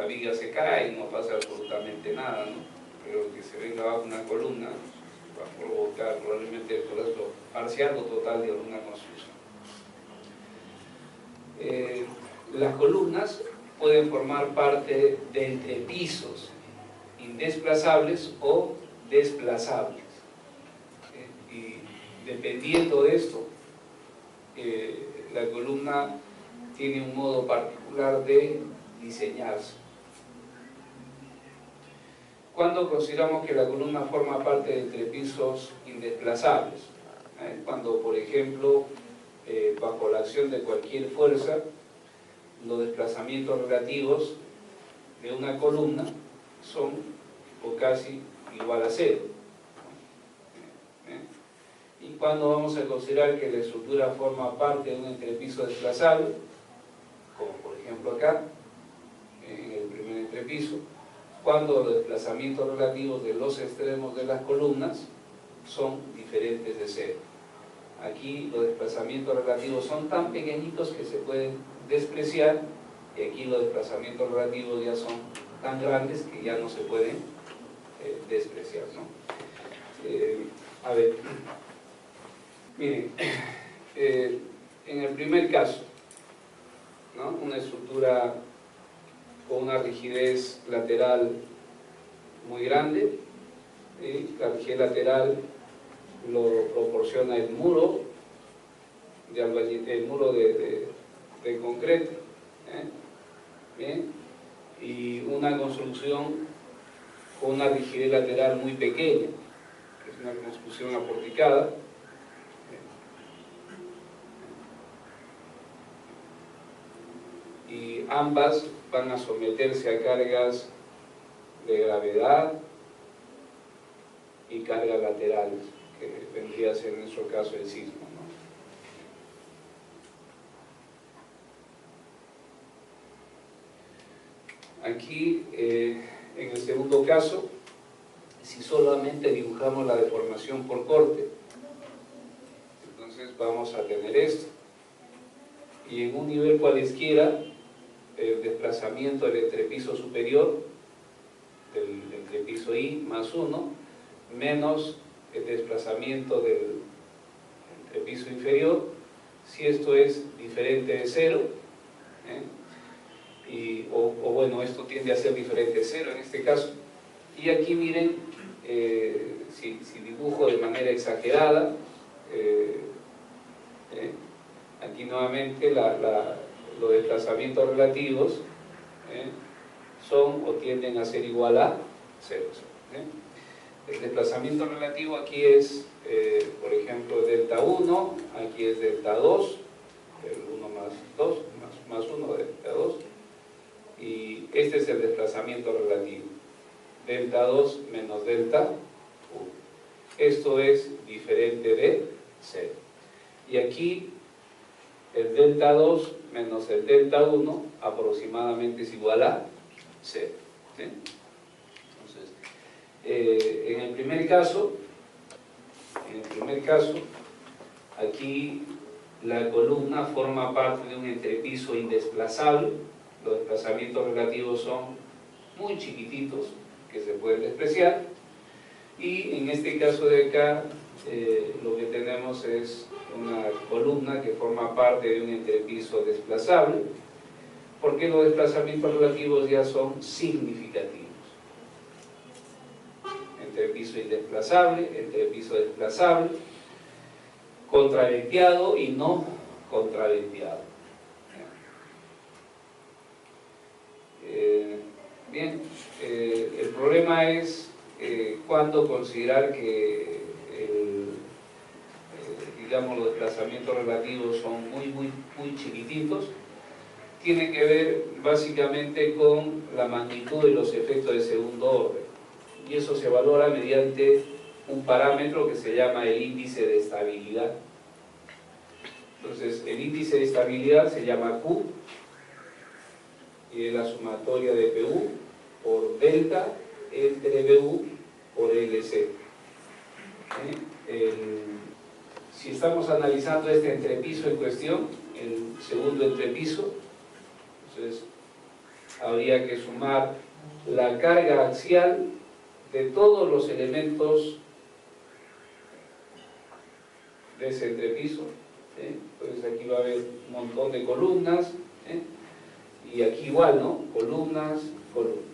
viga se cae y no pasa absolutamente nada, ¿no? Pero que se venga abajo una columna va a provocar probablemente el colapso parcial o total de alguna construcción. Las columnas pueden formar parte de entrepisos indesplazables o desplazables. Y dependiendo de esto, la columna tiene un modo particular de diseñarse. ¿Cuándo consideramos que la columna forma parte de entrepisos indesplazables? Cuando, por ejemplo, bajo la acción de cualquier fuerza, los desplazamientos relativos de una columna son o casi igual a cero. ¿Y cuándo vamos a considerar que la estructura forma parte de un entrepiso desplazable? Como por ejemplo acá, en el primer entrepiso, cuando los desplazamientos relativos de los extremos de las columnas son diferentes de cero. Aquí los desplazamientos relativos son tan pequeñitos que se pueden despreciar, y aquí los desplazamientos relativos ya son tan grandes que ya no se pueden despreciar, ¿no? A ver, miren, en el primer caso, ¿no? Una estructura con una rigidez lateral muy grande, ¿sí? La rigidez lateral lo proporciona el muro de concreto, ¿bien? Y una construcción con una rigidez lateral muy pequeña, que es una construcción aporticada, y ambas van a someterse a cargas de gravedad y cargas laterales, que vendría a ser en nuestro caso el sismo, ¿no? Aquí, en el segundo caso, si solamente dibujamos la deformación por corte, entonces vamos a tener esto. Y en un nivel cualesquiera, el desplazamiento del entrepiso superior, del entrepiso I más 1, menos el desplazamiento del entrepiso inferior, si esto es diferente de 0, o bueno, esto tiende a ser diferente de 0 en este caso. Y aquí miren, si dibujo de manera exagerada, aquí nuevamente los desplazamientos relativos son o tienden a ser igual a 0. El desplazamiento relativo aquí es, por ejemplo, delta 1, aquí es delta 2, el 1 más 2, más 1, delta 2, y este es el desplazamiento relativo, delta 2 menos delta 1. Esto es diferente de 0. Y aquí el delta 2 menos el delta 1 aproximadamente es igual a 0. ¿Sí? Entonces, en el primer caso, aquí la columna forma parte de un entrepiso indesplazable, los desplazamientos relativos son muy chiquititos que se pueden despreciar, y en este caso de acá lo que tenemos es una columna que forma parte de un entrepiso desplazable, porque los desplazamientos relativos ya son significativos. Entrepiso indesplazable, entrepiso desplazable, contraventeado y no contraventeado. Bien, el problema es cuándo considerar que digamos, los desplazamientos relativos son muy chiquititos. Tiene que ver básicamente con la magnitud de los efectos de segundo orden, y eso se valora mediante un parámetro que se llama el índice de estabilidad. Entonces, el índice de estabilidad se llama Q, y es la sumatoria de PU por delta entre BU por LC. Si estamos analizando este entrepiso en cuestión, el segundo entrepiso, entonces habría que sumar la carga axial de todos los elementos de ese entrepiso. Entonces aquí va a haber un montón de columnas, y aquí igual, ¿no? Columnas, columnas.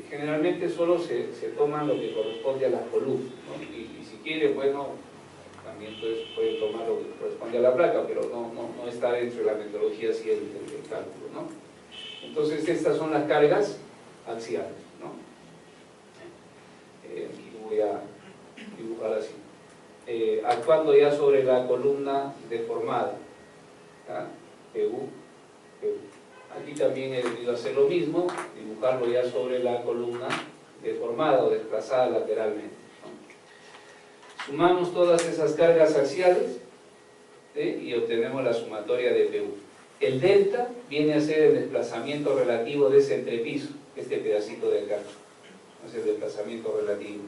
Generalmente solo se toman lo que corresponde a las columnas, ¿no? Y si quiere, bueno, también puede tomar lo que corresponde a la placa, pero no está dentro de la metodología así el cálculo, ¿no? Entonces estas son las cargas axiales, ¿no? Aquí voy a dibujar así. Actuando ya sobre la columna deformada, ¿tá? PU. Aquí también he debido hacer lo mismo, dibujarlo ya sobre la columna deformada o desplazada lateralmente, ¿no? Sumamos todas esas cargas axiales, y obtenemos la sumatoria de PU. El delta viene a ser el desplazamiento relativo de ese entrepiso, este pedacito de acá, es el desplazamiento relativo.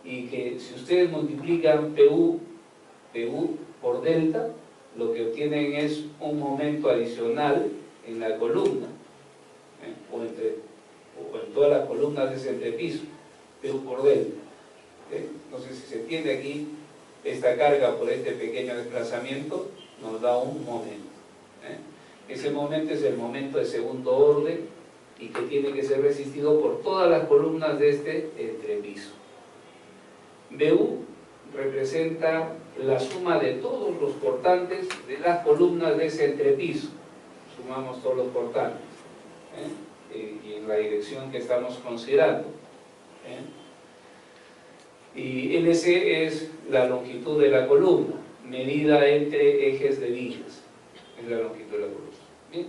Y que si ustedes multiplican PU por delta, lo que obtienen es un momento adicional en la columna, o en todas las columnas de ese entrepiso, PU por delta. Entonces, si se entiende aquí, esta carga por este pequeño desplazamiento nos da un momento. Ese momento es el momento de segundo orden y que tiene que ser resistido por todas las columnas de este entrepiso. BU representa la suma de todos los cortantes de las columnas de ese entrepiso. Sumamos todos los cortantes, y en la dirección que estamos considerando. Y LC es la longitud de la columna, medida entre ejes de vigas. Es la longitud de la columna. ¿Bien?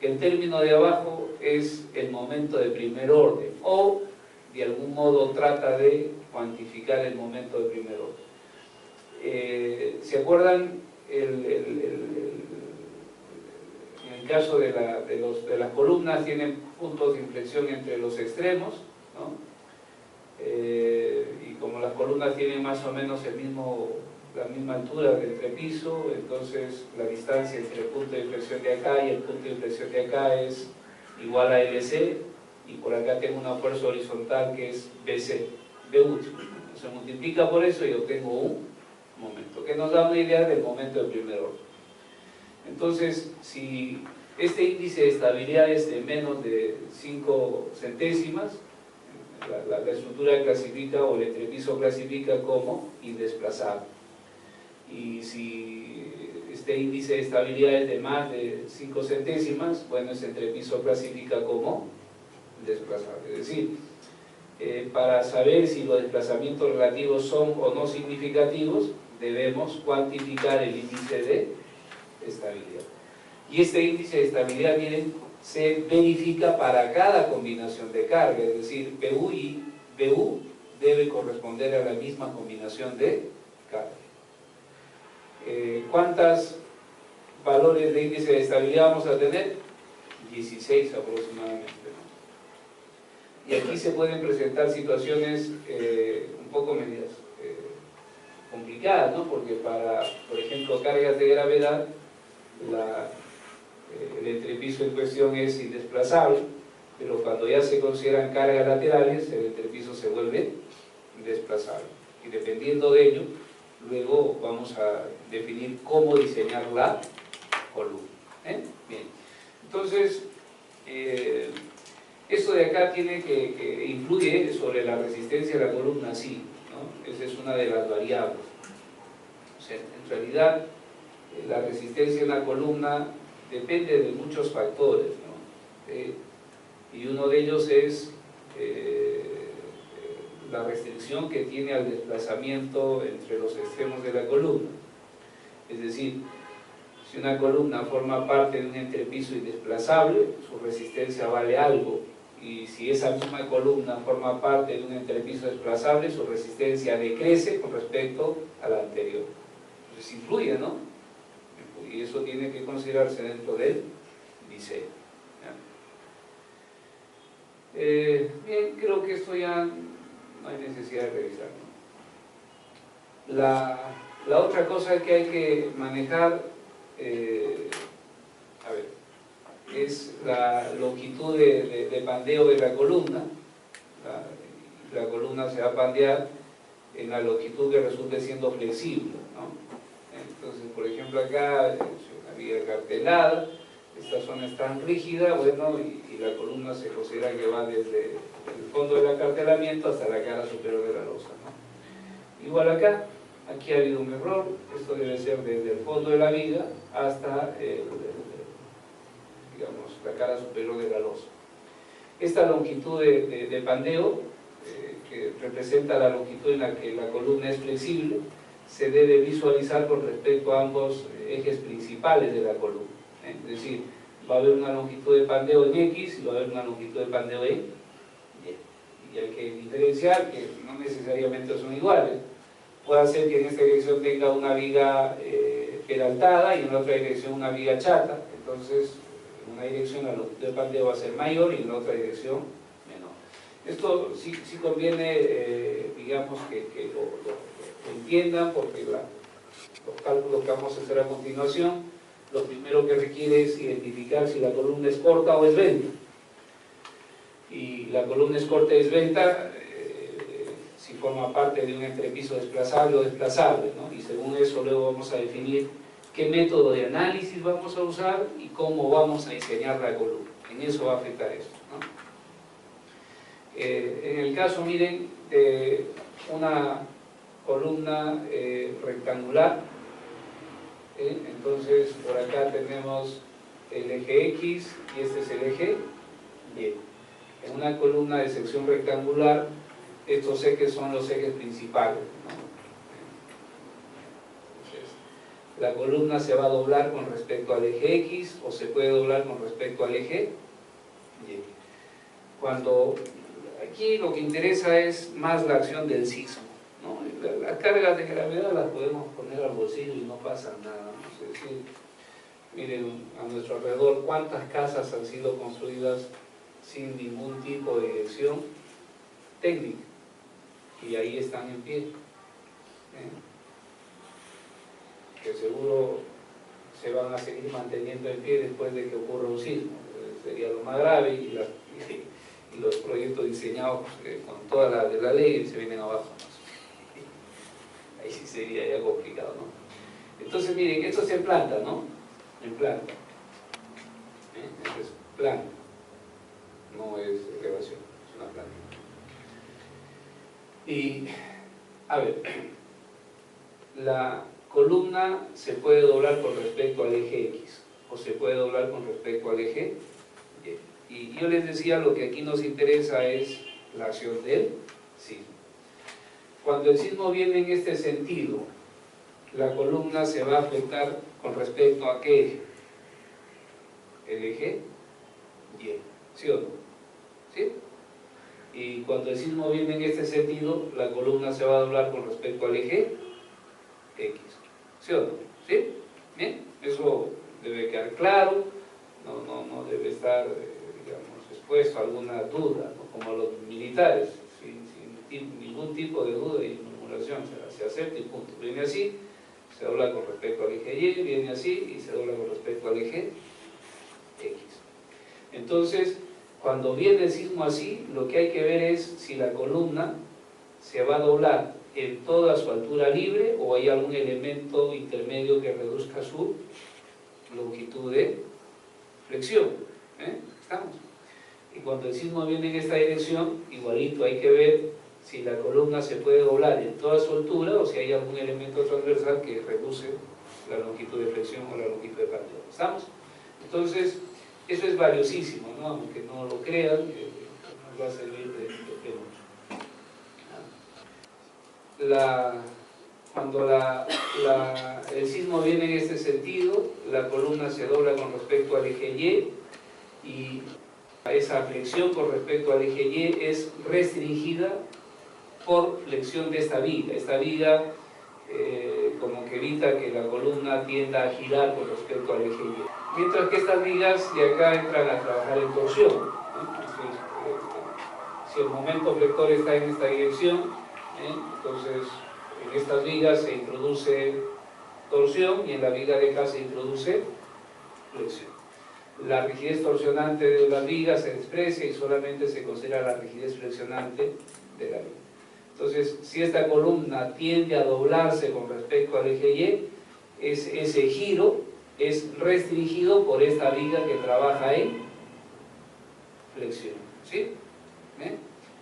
El término de abajo es el momento de primer orden, o de algún modo trata de cuantificar el momento de primer orden. ¿Se acuerdan? En el caso de las columnas tienen puntos de inflexión entre los extremos, ¿no? Y como las columnas tienen más o menos la misma altura del entrepiso, entonces la distancia entre el punto de inflexión de acá y el punto de inflexión de acá es igual a LC, y por acá tengo una fuerza horizontal que es BC, BU. Se multiplica por eso y obtengo un momento, que nos da una idea del momento de primer orden. Entonces, si este índice de estabilidad es de menos de 5 centésimas, la estructura clasifica, o el entrepiso clasifica como indesplazable. Y si este índice de estabilidad es de más de 5 centésimas, bueno, ese entrepiso clasifica como desplazable. Es decir, para saber si los desplazamientos relativos son o no significativos, debemos cuantificar el índice de estabilidad. Y este índice de estabilidad, miren, se verifica para cada combinación de carga, es decir, PU y BU debe corresponder a la misma combinación de carga. ¿Cuántos valores de índice de estabilidad vamos a tener? 16 aproximadamente. Y aquí se pueden presentar situaciones un poco medias complicadas, ¿no? Porque para, por ejemplo, cargas de gravedad, el entrepiso en cuestión es indesplazable, pero cuando ya se consideran cargas laterales, el entrepiso se vuelve desplazable. Y dependiendo de ello, luego vamos a definir cómo diseñar la columna. Bien, entonces, esto de acá tiene que influye sobre la resistencia de la columna, sí, ¿no? Esa es una de las variables. O sea, en realidad, la resistencia de la columna depende de muchos factores, ¿no? Y uno de ellos es la restricción que tiene al desplazamiento entre los extremos de la columna. Es decir, si una columna forma parte de un entrepiso indesplazable, su resistencia vale algo, y si esa misma columna forma parte de un entrepiso desplazable, su resistencia decrece con respecto a la anterior. Entonces influye, ¿no? Y eso tiene que considerarse dentro del diseño. Bien, creo que esto ya no hay necesidad de revisar, ¿no? La otra cosa que hay que manejar, a ver, es la longitud de pandeo de la columna. La columna se va a pandear en la longitud que resulte siendo flexible, ¿no? Entonces, por ejemplo, acá es una viga cartelada, esta zona es tan rígida, bueno, y la columna se considera que va desde el fondo del acartelamiento hasta la cara superior de la losa, ¿no? Igual acá, aquí ha habido un error, esto debe ser desde el fondo de la viga hasta digamos, la cara superior de la losa. Esta longitud de pandeo, que representa la longitud en la que la columna es flexible, se debe visualizar con respecto a ambos ejes principales de la columna. Es decir, va a haber una longitud de pandeo en X y va a haber una longitud de pandeo en Y. Y hay que diferenciar que no necesariamente son iguales. Puede ser que en esta dirección tenga una viga peraltada y en la otra dirección una viga chata. Entonces, en una dirección la longitud de pandeo va a ser mayor y en la otra dirección menor. Esto sí conviene, digamos, que lo entiendan, porque los cálculos que vamos a hacer a continuación, lo primero que requiere es identificar si la columna es corta o esbelta. Y la columna es corta y esbelta si forma parte de un entrepiso desplazable o desplazable, ¿no? Y según eso luego vamos a definir qué método de análisis vamos a usar y cómo vamos a diseñar la columna. En eso va a afectar esto, ¿no? En el caso, miren, de una columna rectangular, entonces por acá tenemos el eje X y este es el eje Y. En una columna de sección rectangular, estos ejes son los ejes principales, ¿no? Entonces, la columna se va a doblar con respecto al eje X o se puede doblar con respecto al eje Y. Cuando aquí lo que interesa es más la acción del sismo, ¿no? Las cargas de gravedad las podemos poner al bolsillo y no pasa nada, ¿no? Es decir, miren a nuestro alrededor cuántas casas han sido construidas sin ningún tipo de dirección técnica y ahí están en pie, que seguro se van a seguir manteniendo en pie después de que ocurra un sismo. Sería lo más grave y los proyectos diseñados con toda la ley se vienen abajo, ¿no? Ahí sí sería ya complicado, ¿no? Entonces miren, esto es en planta, ¿no? En planta. Esto es planta, no es elevación, es una planta. Y, a ver, la columna se puede doblar con respecto al eje X o se puede doblar con respecto al eje Y. Y yo les decía, lo que aquí nos interesa es la acción del sismo. Cuando el sismo viene en este sentido, la columna se va a afectar con respecto a ¿qué eje? El eje Y, ¿sí o no? ¿Sí? Y cuando el sismo viene en este sentido, la columna se va a doblar con respecto al eje X, ¿sí o no? ¿Sí? Bien, eso debe quedar claro, no debe estar, digamos, expuesto a alguna duda, ¿no? Como los militares, sin ningún tipo de duda y murmuración, se acepta y punto. Viene así, se dobla con respecto al eje Y, viene así y se dobla con respecto al eje X. Entonces, cuando viene el sismo así, lo que hay que ver es si la columna se va a doblar en toda su altura libre o hay algún elemento intermedio que reduzca su longitud de flexión. ¿Estamos? Y cuando el sismo viene en esta dirección, igualito hay que ver si la columna se puede doblar en toda su altura o si hay algún elemento transversal que reduce la longitud de flexión o la longitud de pandeo. ¿Estamos? Entonces, eso es valiosísimo, ¿no? Aunque no lo crean, nos va a servir de mucho. Cuando el sismo viene en este sentido, la columna se dobla con respecto al eje Y esa flexión con respecto al eje Y es restringida por flexión de esta viga. Esta viga como que evita que la columna tienda a girar con respecto al eje Y. Mientras que estas vigas de acá entran a trabajar en torsión, ¿no? Entonces, si el momento flector está en esta dirección, entonces en estas vigas se introduce torsión y en la viga de acá se introduce flexión. la rigidez torsionante de la viga se desprecia y solamente se considera la rigidez flexionante de la viga. Entonces, si esta columna tiende a doblarse con respecto al eje Y, ese giro es restringido por esta viga que trabaja en flexión, ¿sí?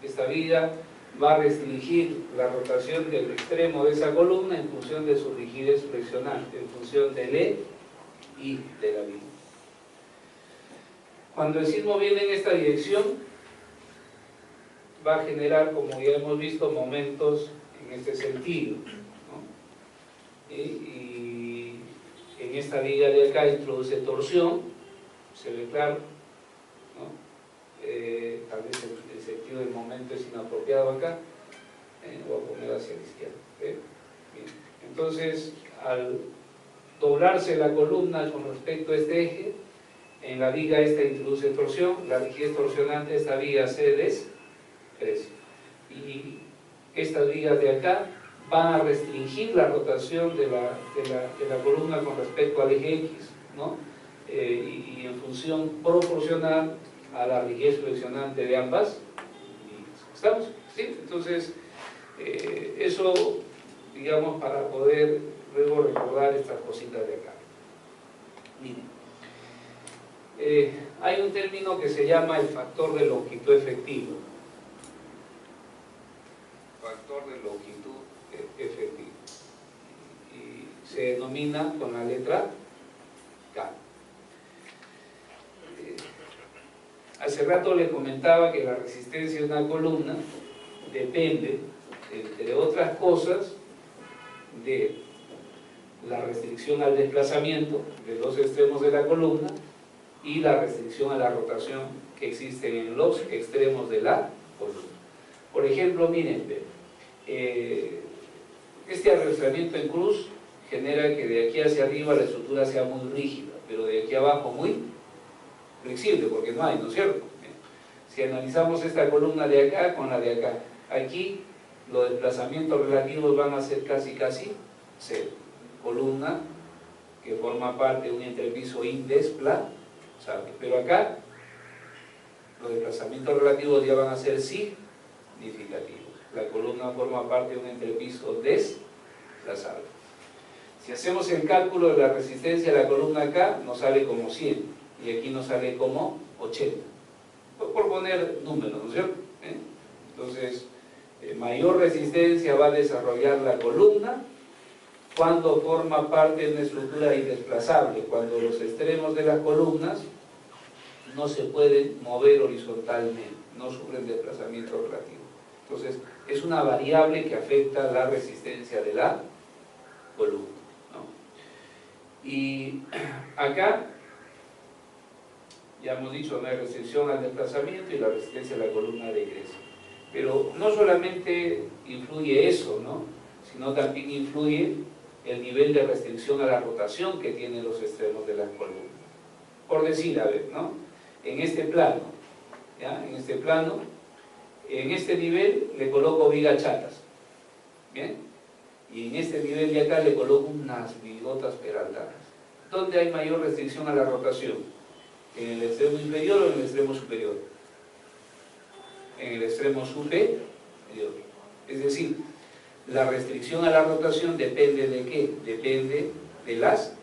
Esta viga va a restringir la rotación del extremo de esa columna en función de su rigidez flexionante, en función del E y de la viga. Cuando el sismo viene en esta dirección, va a generar, como ya hemos visto, momentos en este sentido, ¿no? Y en esta viga de acá introduce torsión, se ve claro, ¿no? Tal vez el sentido del momento es inapropiado acá, voy a poner hacia la izquierda. Bien. Entonces, al doblarse la columna con respecto a este eje, en la viga esta introduce torsión, la rigidez torsionante de esta viga se desprecia. Y estas vigas de acá van a restringir la rotación de la columna con respecto al eje X, ¿no? Y en función proporcional a la rigidez flexionante de ambas vigas. ¿Estamos? ¿Sí? Entonces, eso, digamos, para poder luego recordar estas cositas de acá. Miren. Hay un término que se llama el factor de longitud efectivo. Factor de longitud efectivo. Y se denomina con la letra K. Hace rato le comentaba que la resistencia de una columna depende, entre otras cosas, de la restricción al desplazamiento de los extremos de la columna y la restricción a la rotación que existen en los extremos de la columna. Por ejemplo, miren, este arrastramiento en cruz genera que de aquí hacia arriba la estructura sea muy rígida, pero de aquí abajo muy flexible, porque no hay, ¿no es cierto? Si analizamos esta columna de acá con la de acá, aquí los desplazamientos relativos van a ser casi cero. Columna que forma parte de un entrepiso indesplazable, pero acá los desplazamientos relativos ya van a ser significativos. La columna forma parte de un entrepiso desplazable. Si hacemos el cálculo de la resistencia de la columna acá, nos sale como 100 y aquí nos sale como 80. Por poner números, ¿no es cierto? Entonces, mayor resistencia va a desarrollar la columna cuando forma parte de una estructura indesplazable, cuando los extremos de las columnas no se pueden mover horizontalmente, no sufren desplazamiento relativo. Entonces, es una variable que afecta la resistencia de la columna, ¿no? Y acá, ya hemos dicho, no hay restricción al desplazamiento y la resistencia de la columna degresa. Pero no solamente influye eso, ¿no? Sino también influye el nivel de restricción a la rotación que tienen los extremos de las columnas. Por decir, a ver, ¿no? En este plano, ¿ya? En este plano, en este nivel le coloco vigas chatas, ¿bien? Y en este nivel de acá le coloco unas vigotas peraltadas. ¿Dónde hay mayor restricción a la rotación? ¿En el extremo inferior o en el extremo superior? En el extremo superior. Es decir, la restricción a la rotación depende de qué? Depende de las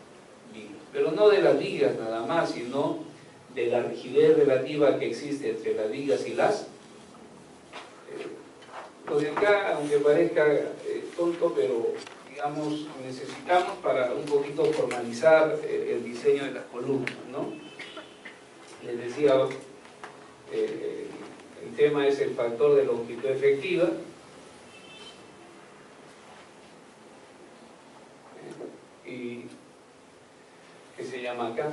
vigas. Pero no de las vigas nada más, sino de la rigidez relativa que existe entre las vigas y las... Lo de acá, aunque parezca tonto, pero digamos, necesitamos para un poquito formalizar el diseño de las columnas, ¿no? Les decía, el tema es el factor de longitud efectiva. Y que se llama acá.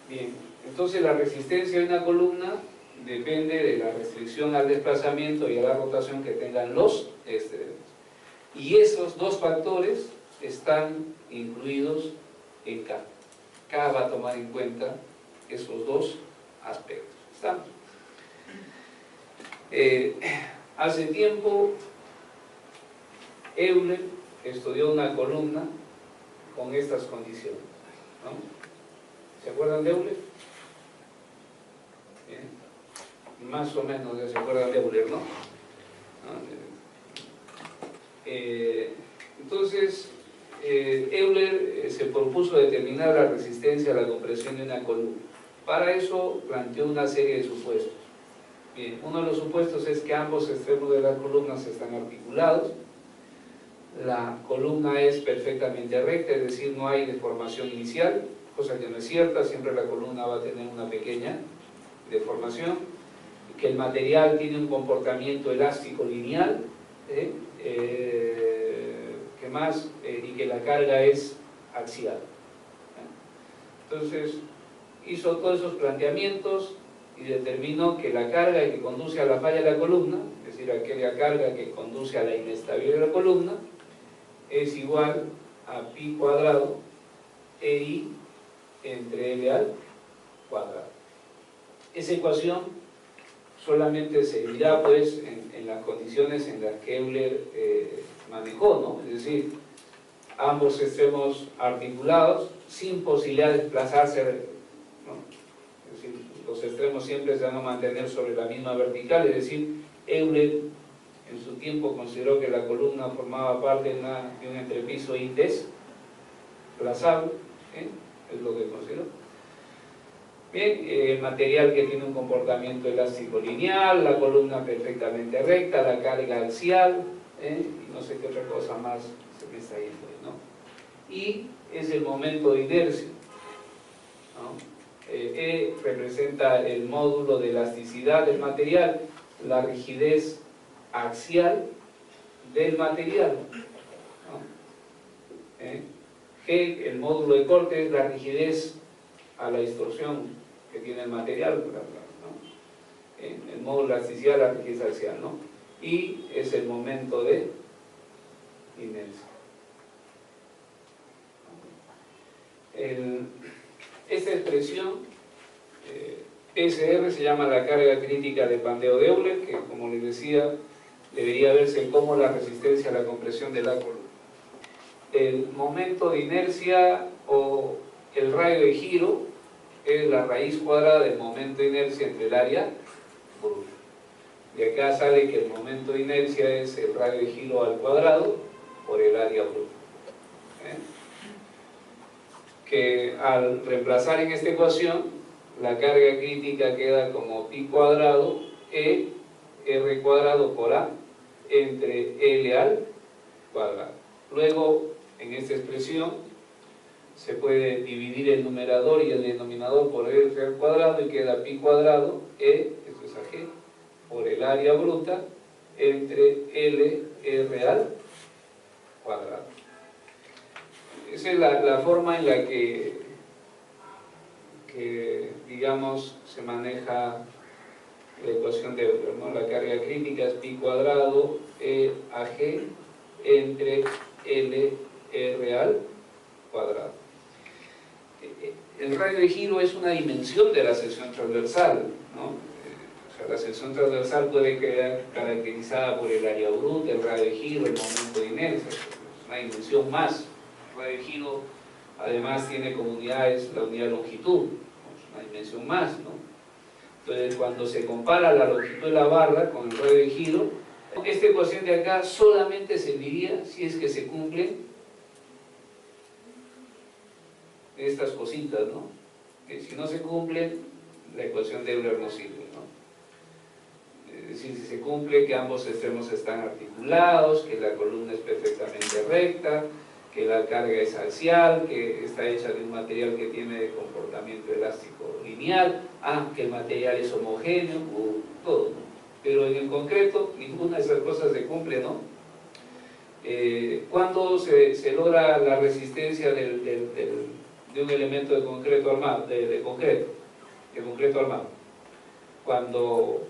Bien, entonces la resistencia de una columna depende de la restricción al desplazamiento y a la rotación que tengan los extremos. Y esos dos factores están incluidos en K. K va a tomar en cuenta esos dos aspectos. ¿Estamos? Hace tiempo Euler estudió una columna con estas condiciones, ¿no? ¿Se acuerdan de Euler? más o menos, ya se acuerdan de Euler, ¿no? Entonces, Euler se propuso determinar la resistencia a la compresión de una columna. Para eso planteó una serie de supuestos. Bien, uno de los supuestos es que ambos extremos de las columnas están articulados, la columna es perfectamente recta, es decir, no hay deformación inicial, cosa que no es cierta, siempre la columna va a tener una pequeña deformación, que el material tiene un comportamiento elástico lineal, ¿qué más? Y que la carga es axial. Entonces, hizo todos esos planteamientos y determinó que la carga que conduce a la falla de la columna, es decir, aquella carga que conduce a la inestabilidad de la columna, es igual a pi cuadrado EI entre L al cuadrado. Esa ecuación solamente servirá pues en las condiciones en las que Euler manejó, ¿no? Es decir, ambos extremos articulados sin posibilidad de desplazarse, ¿no? Es decir, los extremos siempre se van a mantener sobre la misma vertical, es decir, Euler en su tiempo consideró que la columna formaba parte de un entrepiso indesplazable, es lo que consideró. Bien, el material que tiene un comportamiento elástico lineal, la columna perfectamente recta, la carga axial, y no sé qué otra cosa más se me está yendo, ¿no? Y es el momento de inercia, ¿no? E representa el módulo de elasticidad del material, la rigidez axial del material, ¿no? G, el módulo de corte, es la rigidez a la distorsión que tiene el material, ¿no? El módulo de elasticidad, la rigidez axial, ¿no? Y es el momento de inercia. Esta expresión PSR se llama la carga crítica de pandeo de Euler, que como les decía debería verse como la resistencia a la compresión de la columna. El momento de inercia o el radio de giro es la raíz cuadrada del momento de inercia entre el área bruta. De acá sale que el momento de inercia es el radio de giro al cuadrado por el área bruta. Que al reemplazar en esta ecuación, la carga crítica queda como pi cuadrado E R cuadrado por A entre L al cuadrado. Luego, en esta expresión, se puede dividir el numerador y el denominador por R al cuadrado y queda pi cuadrado E, esto es AG, por el área bruta entre L R al cuadrado. Esa es la forma en la que digamos, se maneja la ecuación de Euler, ¿no? La carga crítica es pi cuadrado E AG entre L R al cuadrado. El radio de giro es una dimensión de la sección transversal, ¿no? O sea, la sección transversal puede quedar caracterizada por el área bruta, el radio de giro, el momento de inercia, es una dimensión más. El radio de giro además tiene como unidades la unidad de longitud, es una dimensión más, ¿no? Entonces, cuando se compara la longitud de la barra con el radio de giro, esta ecuación de acá solamente serviría si es que se cumplen estas cositas, ¿no? Que si no se cumplen, la ecuación de Euler no sirve, ¿no? Es decir, si se cumple que ambos extremos están articulados, que la columna es perfectamente recta, que la carga es axial, que está hecha de un material que tiene comportamiento elástico lineal, que el material es homogéneo, todo, ¿no? Pero en el concreto, ninguna de esas cosas se cumple, ¿no? ¿Cuándo se logra la resistencia de un elemento de concreto armado? De concreto armado. Cuando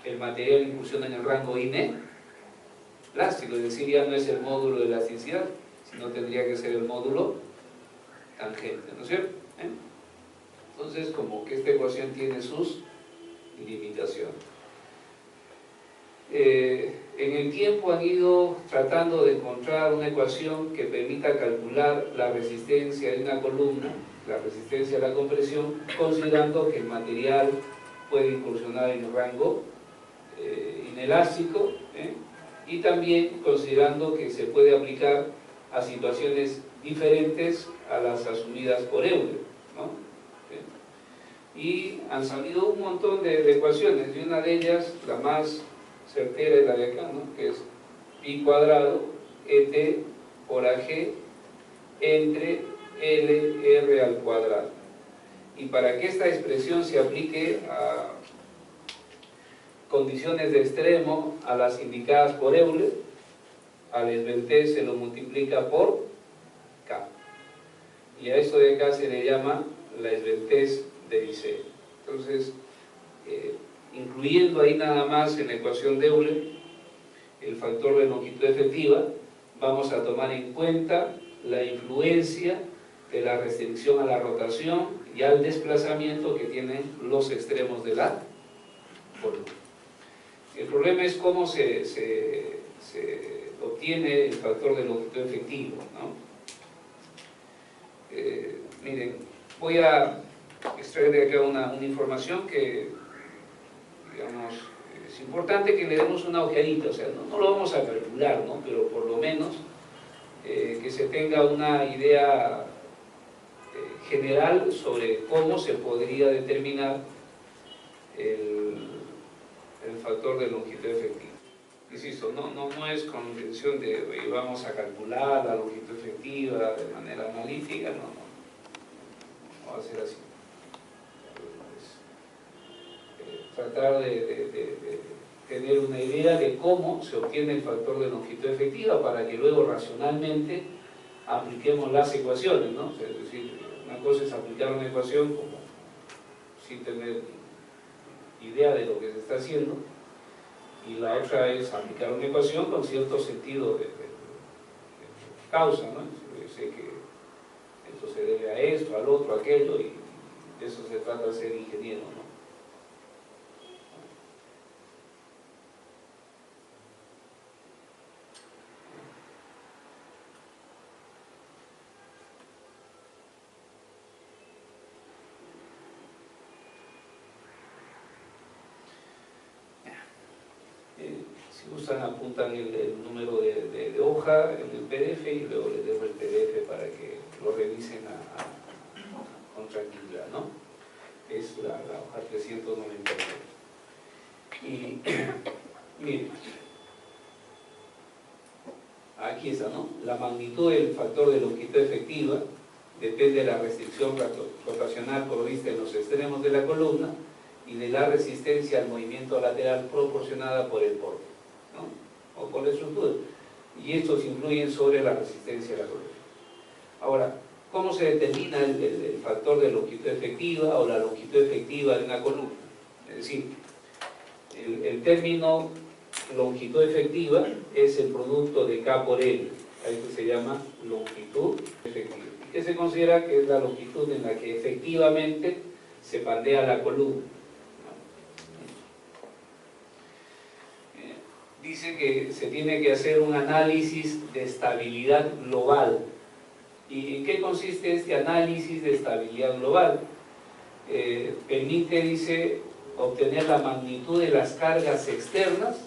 el material incursiona en el rango inelástico, es decir, ya no es el módulo de elasticidad, sino tendría que ser el módulo tangente, ¿no es cierto? Entonces, como que esta ecuación tiene sus limitaciones. En el tiempo han ido tratando de encontrar una ecuación que permita calcular la resistencia de una columna, la resistencia a la compresión, considerando que el material puede incursionar en el rango inelástico, y también considerando que se puede aplicar a situaciones diferentes a las asumidas por Euler, ¿no? Y han salido un montón de ecuaciones, y una de ellas, la más certera, es la de acá, ¿no? Que es pi cuadrado et por ag entre LR al cuadrado. Y para que esta expresión se aplique a condiciones de extremo, a las indicadas por Euler, al esbelté se lo multiplica por K. Y a esto de acá se le llama la esbeltez de diseño. Entonces, incluyendo ahí nada más en la ecuación de Euler el factor de longitud efectiva, vamos a tomar en cuenta la influencia de la restricción a la rotación y al desplazamiento que tienen los extremos de la columna. El problema es cómo se obtiene el factor de longitud efectivo, ¿no? Miren, voy a extraer de acá una información que, digamos, es importante que le demos una ojeadita, o sea, no lo vamos a calcular, ¿no? Pero por lo menos que se tenga una idea general sobre cómo se podría determinar el factor de longitud efectiva. Insisto, no es con intención de oye, vamos a calcular la longitud efectiva de manera analítica, no va a ser así. Tratar de tener una idea de cómo se obtiene el factor de longitud efectiva para que luego racionalmente apliquemos las ecuaciones, ¿no? O sea, es decir, una cosa es aplicar una ecuación como sin tener idea de lo que se está haciendo, y la otra es aplicar una ecuación con cierto sentido de causa, ¿no? Yo sé que esto se debe a esto, al otro, a aquello, y de eso se trata de ser ingeniero, ¿no? Si gustan, apuntan el número de hoja en el PDF y luego les dejo el PDF para que lo revisen con tranquilidad, ¿no? Es la hoja 399. Y miren, aquí está, ¿no? La magnitud del factor de longitud efectiva depende de la restricción rotacional provista en los extremos de la columna y de la resistencia al movimiento lateral proporcionada por el borde, ¿no? O por la estructura, y estos influyen sobre la resistencia de la columna. Ahora, ¿cómo se determina el factor de longitud efectiva o la longitud efectiva de una columna? Es decir, el término longitud efectiva es el producto de K por L, a esto se llama longitud efectiva, que se considera que es la longitud en la que efectivamente se pandea la columna. Dice que se tiene que hacer un análisis de estabilidad global. ¿Y en qué consiste este análisis de estabilidad global? Permite, dice, obtener la magnitud de las cargas externas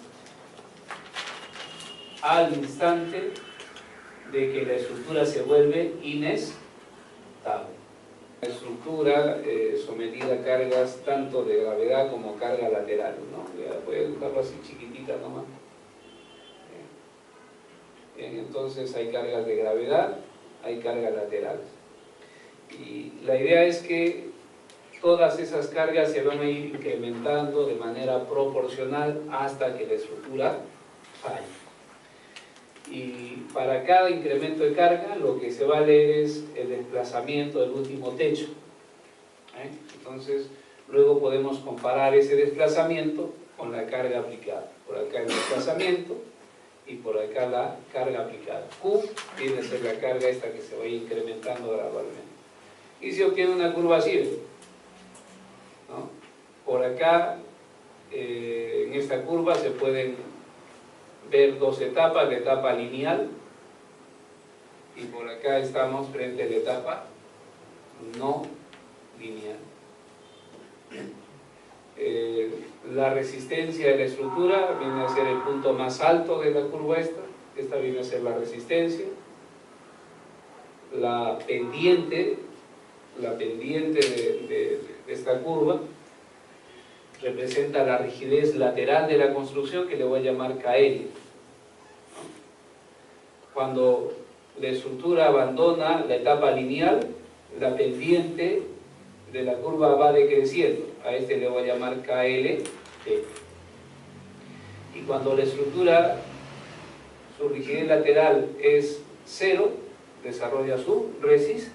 al instante de que la estructura se vuelve inestable. La estructura sometida a cargas tanto de gravedad como carga lateral, ¿no? Voy a dejarlo así chiquitita nomás. Entonces hay cargas de gravedad, hay cargas laterales. Y la idea es que todas esas cargas se van a ir incrementando de manera proporcional hasta que la estructura falle. Y para cada incremento de carga lo que se va a leer es el desplazamiento del último techo. Entonces luego podemos comparar ese desplazamiento con la carga aplicada. Por acá el desplazamiento y por acá la carga aplicada. Q viene a ser la carga esta que se va incrementando gradualmente. Y se obtiene una curva así, ¿no? Por acá, en esta curva se pueden ver dos etapas, la etapa lineal, y por acá estamos frente a la etapa no lineal. La resistencia de la estructura viene a ser el punto más alto de la curva esta viene a ser la resistencia. La pendiente de esta curva representa la rigidez lateral de la construcción, que le voy a llamar KL. Cuando la estructura abandona la etapa lineal, la pendiente de la curva va decreciendo. A este le voy a llamar KLT. Y cuando la estructura, su rigidez lateral es 0, desarrolla su resistencia,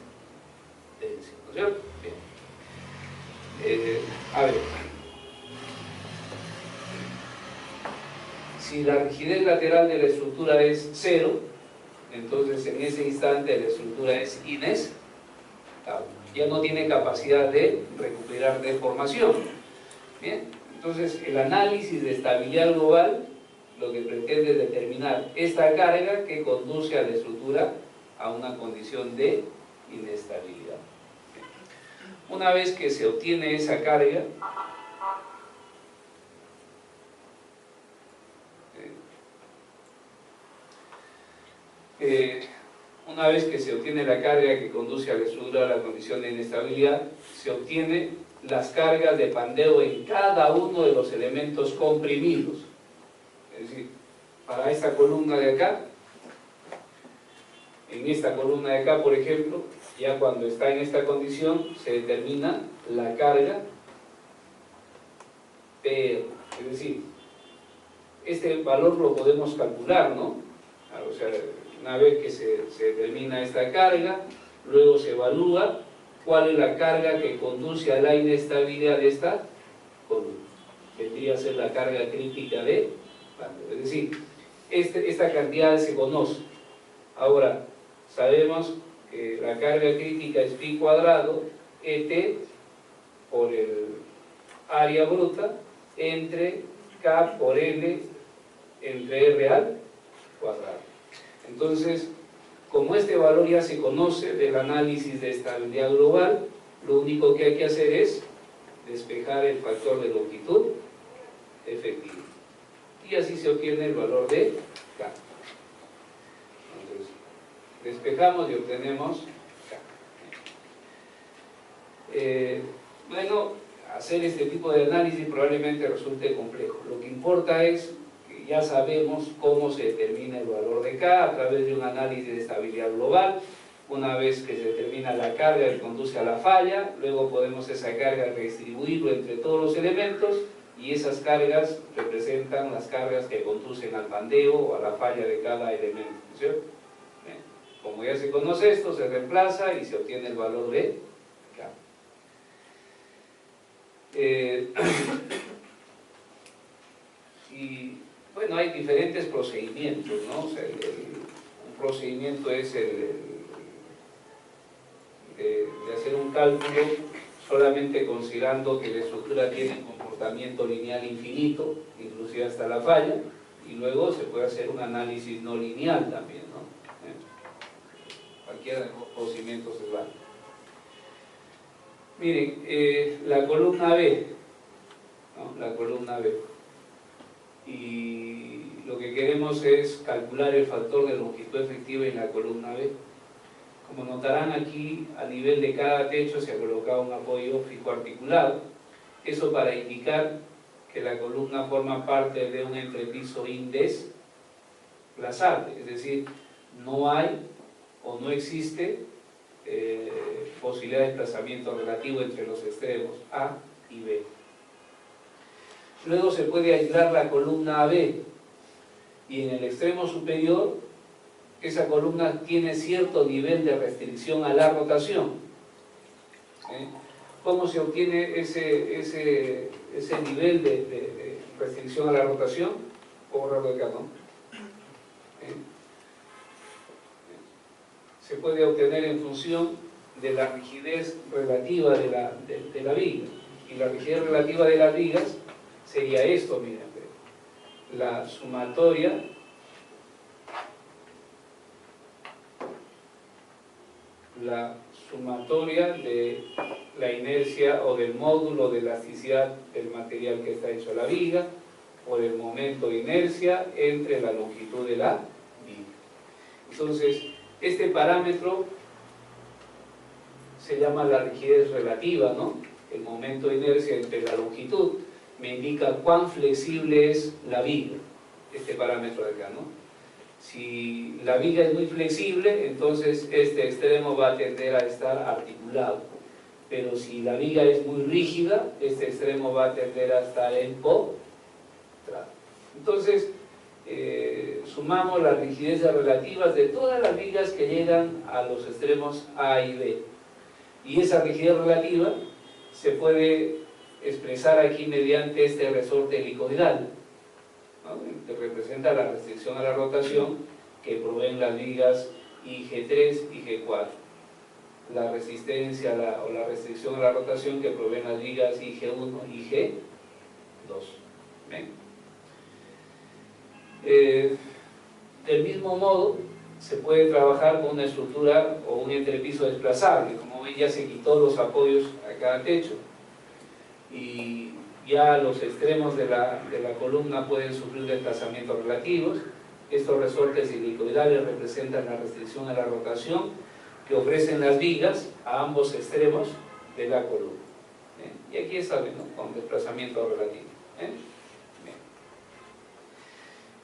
¿no es cierto? Bien. A ver, si la rigidez lateral de la estructura es 0, entonces en ese instante la estructura es inestable, ya no tiene capacidad de recuperar deformación. Bien, entonces el análisis de estabilidad global lo que pretende es determinar esta carga que conduce a la estructura a una condición de inestabilidad. Una vez que se obtiene esa carga, una vez que se obtiene la carga que conduce a la estructura a la condición de inestabilidad, se obtiene las cargas de pandeo en cada uno de los elementos comprimidos. Es decir, para esta columna de acá, en esta columna de acá, por ejemplo, ya cuando está en esta condición, se determina la carga P. Es decir, este valor lo podemos calcular, ¿no? O sea, una vez que se determina esta carga, luego se evalúa cuál es la carga que conduce a la inestabilidad de esta columna. Vendría a ser la carga crítica de pandeo. Es decir, esta cantidad se conoce. Ahora, sabemos que la carga crítica es pi cuadrado ET por el área bruta entre K por L entre R al cuadrado. Entonces, como este valor ya se conoce del análisis de estabilidad global, lo único que hay que hacer es despejar el factor de longitud efectivo. Y así se obtiene el valor de K. Entonces, despejamos y obtenemos K. Bueno, hacer este tipo de análisis probablemente resulte complejo. Lo que importa es que ya sabemos cómo se determina el valor de K a través de un análisis de estabilidad global. Una vez que se determina la carga que conduce a la falla, luego podemos esa carga redistribuirlo entre todos los elementos y esas cargas representan las cargas que conducen al pandeo o a la falla de cada elemento, ¿cierto? Bien. Como ya se conoce esto, se reemplaza y se obtiene el valor de K. Y bueno, hay diferentes procedimientos, ¿no? O sea, un procedimiento es de hacer un cálculo solamente considerando que la estructura tiene un comportamiento lineal infinito, inclusive hasta la falla, y luego se puede hacer un análisis no lineal también, ¿no? Cualquiera de los procedimientos es válido. Miren, la columna B, ¿no? La columna B. Y lo que queremos es calcular el factor de longitud efectiva en la columna B. Como notarán aquí, a nivel de cada techo se ha colocado un apoyo fijo articulado. Eso para indicar que la columna forma parte de un entrepiso indesplazable, es decir, no hay o no existe posibilidad de desplazamiento relativo entre los extremos A y B. Luego se puede aislar la columna AB y en el extremo superior esa columna tiene cierto nivel de restricción a la rotación. ¿Cómo se obtiene ese nivel de restricción a la rotación? Puedo borrarlo de acá, ¿no? Se puede obtener en función de la rigidez relativa de la viga. Y la rigidez relativa de las vigas sería esto, miren, la sumatoria sumatoria de la inercia o del módulo de elasticidad del material que está hecho la viga, por el momento de inercia entre la longitud de la viga. Entonces, este parámetro se llama la rigidez relativa, ¿no? El momento de inercia entre la longitud me indica cuán flexible es la viga, este parámetro de acá, ¿no? Si la viga es muy flexible, entonces este extremo va a tender a estar articulado. Pero si la viga es muy rígida, este extremo va a tender a estar empotrado. Entonces, sumamos las rigidezes relativas de todas las vigas que llegan a los extremos A y B. Y esa rigidez relativa se puede expresar aquí mediante este resorte helicoidal, ¿no? Que representa la restricción a la rotación que proveen las vigas IG3 y G4. La resistencia o la restricción a la rotación que proveen las vigas IG1 y G2. ¿Ven? Del mismo modo, se puede trabajar con una estructura o un entrepiso desplazable. Como ven, ya se quitó los apoyos a cada techo y ya los extremos de la columna pueden sufrir desplazamientos relativos. Estos resortes helicoidales representan la restricción a la rotación que ofrecen las vigas a ambos extremos de la columna. Y aquí está, ¿no? Con desplazamiento relativo.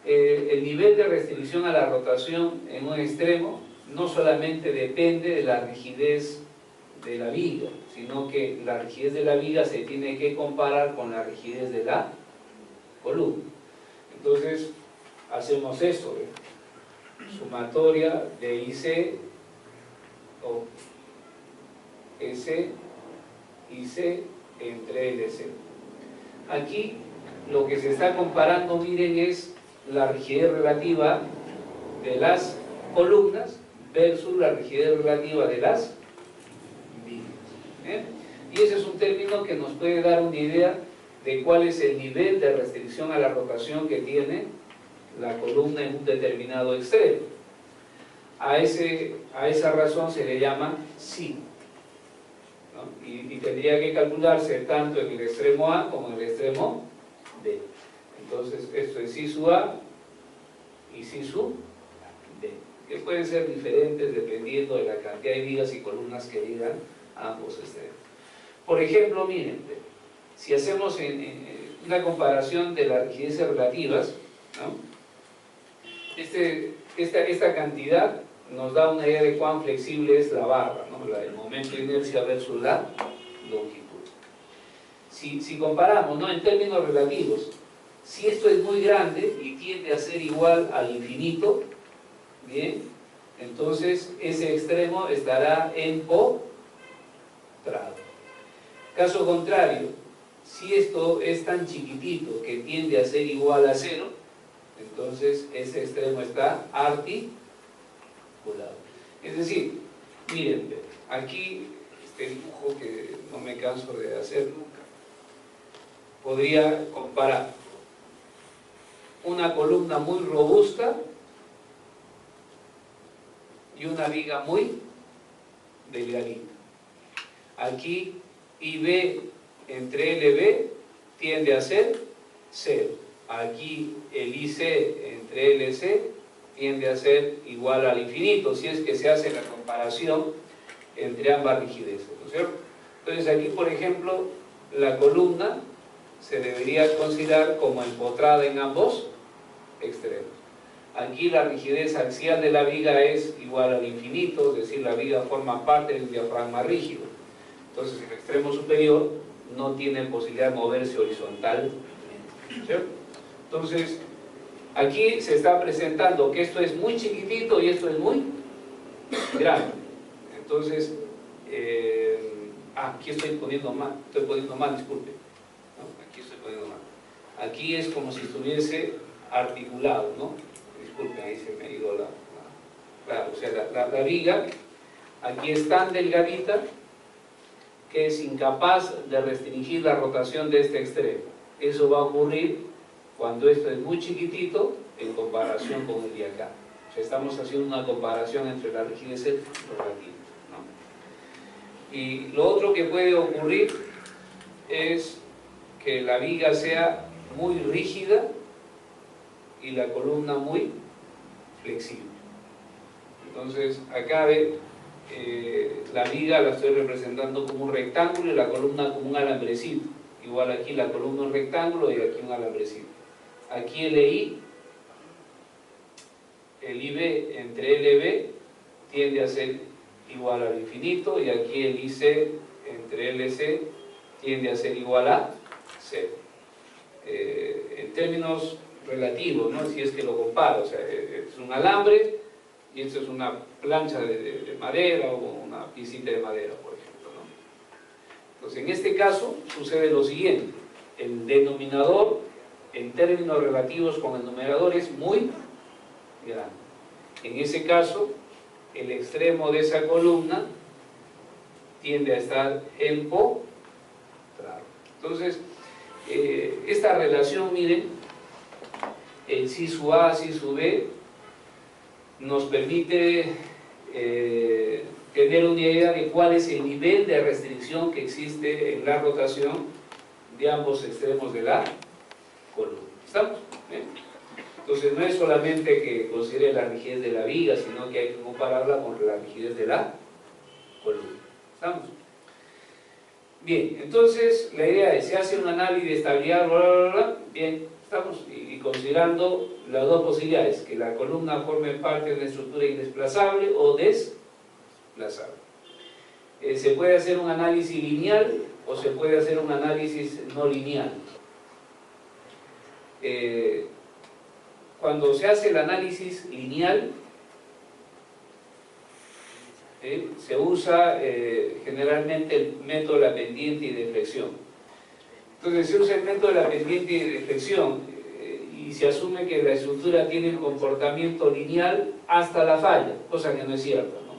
El nivel de restricción a la rotación en un extremo no solamente depende de la rigidez de la viga, sino que la rigidez de la viga se tiene que comparar con la rigidez de la columna. Entonces, hacemos esto, sumatoria de IC o S, IC entre LC. Aquí lo que se está comparando, miren, es la rigidez relativa de las columnas versus la rigidez relativa de las vigas. Y ese es un término que nos puede dar una idea de cuál es el nivel de restricción a la rotación que tiene la columna en un determinado extremo. A esa razón se le llama psi, ¿no? Y tendría que calcularse tanto en el extremo A como en el extremo B. Entonces, esto es psi sub A y psi sub B, que pueden ser diferentes dependiendo de la cantidad de vigas y columnas que llegan a ambos extremos. Por ejemplo, miren, si hacemos una comparación de las rigideces relativas, ¿no? Esta cantidad nos da una idea de cuán flexible es la barra, ¿no? El momento de inercia versus la longitud. Si comparamos, ¿no? En términos relativos, si esto es muy grande y tiende a ser igual al infinito, bien, entonces ese extremo estará empotrado. Caso contrario, si esto es tan chiquitito que tiende a ser igual a cero, entonces ese extremo está articulado. Es decir, miren, aquí este dibujo que no me canso de hacer nunca, podría comparar una columna muy robusta y una viga muy delgadita. Aquí IB entre LB tiende a ser 0. Aquí el IC entre LC tiende a ser igual al infinito, si es que se hace la comparación entre ambas rigideces, ¿no es cierto? Entonces aquí, por ejemplo, la columna se debería considerar como empotrada en ambos extremos. Aquí la rigidez axial de la viga es igual al infinito, es decir, la viga forma parte del diafragma rígido. Entonces el extremo superior no tiene posibilidad de moverse horizontalmente, ¿cierto? Entonces, aquí se está presentando que esto es muy chiquitito y esto es muy grande. Entonces, aquí estoy poniendo mal, disculpe. ¿No? Aquí estoy poniendo mal. Aquí es como si estuviese articulado, ¿no? Disculpe, ahí se me ha ido claro, o sea, la viga aquí es tan delgadita que es incapaz de restringir la rotación de este extremo. Eso va a ocurrir cuando esto es muy chiquitito en comparación con el de acá. O sea, estamos haciendo una comparación entre las rigideces relativas, ¿no? Y lo otro que puede ocurrir es que la viga sea muy rígida y la columna muy flexible. Entonces acá ve, la viga la estoy representando como un rectángulo y la columna como un alambrecito. Igual aquí la columna un rectángulo y aquí un alambrecito. Aquí el EI, el IB entre LB tiende a ser igual al infinito, y aquí el IC entre LC tiende a ser igual a 0. En términos relativos, ¿no? Si es que lo comparo, o sea, es un alambre y esto es una plancha de madera o una piecita de madera, por ejemplo, ¿no? Entonces, en este caso sucede lo siguiente: el denominador en términos relativos con el numerador es muy grande. En ese caso, el extremo de esa columna tiende a estar empotrado. Entonces, esta relación, miren, el si sub A, si sub B, nos permite tener una idea de cuál es el nivel de restricción que existe en la rotación de ambos extremos de la columna. ¿Estamos? ¿Bien? Entonces no es solamente que considere la rigidez de la viga, sino que hay que compararla con la rigidez de la columna. ¿Estamos? Bien, entonces la idea es, se hace un análisis de estabilidad, bla, bla, bla, bien, estamos, y considerando las dos posibilidades, que la columna forme parte de una estructura indesplazable o desplazable. Se puede hacer un análisis lineal o se puede hacer un análisis no lineal. Cuando se hace el análisis lineal, se usa generalmente el método de la pendiente y deflexión. Entonces se usa el método de la pendiente y deflexión y se asume que la estructura tiene un comportamiento lineal hasta la falla, cosa que no es cierto, ¿no?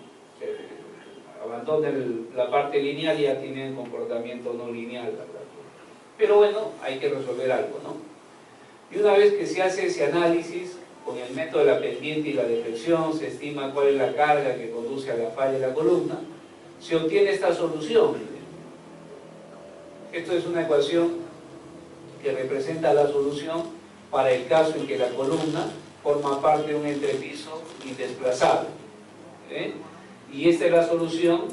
Abandonen la parte lineal y ya tienen comportamiento no lineal. Pero bueno, hay que resolver algo, ¿no? Y una vez que se hace ese análisis, con el método de la pendiente y la deflexión, se estima cuál es la carga que conduce a la falla de la columna, se obtiene esta solución. Esto es una ecuación que representa la solución para el caso en que la columna forma parte de un entrepiso indesplazable. Y esta es la solución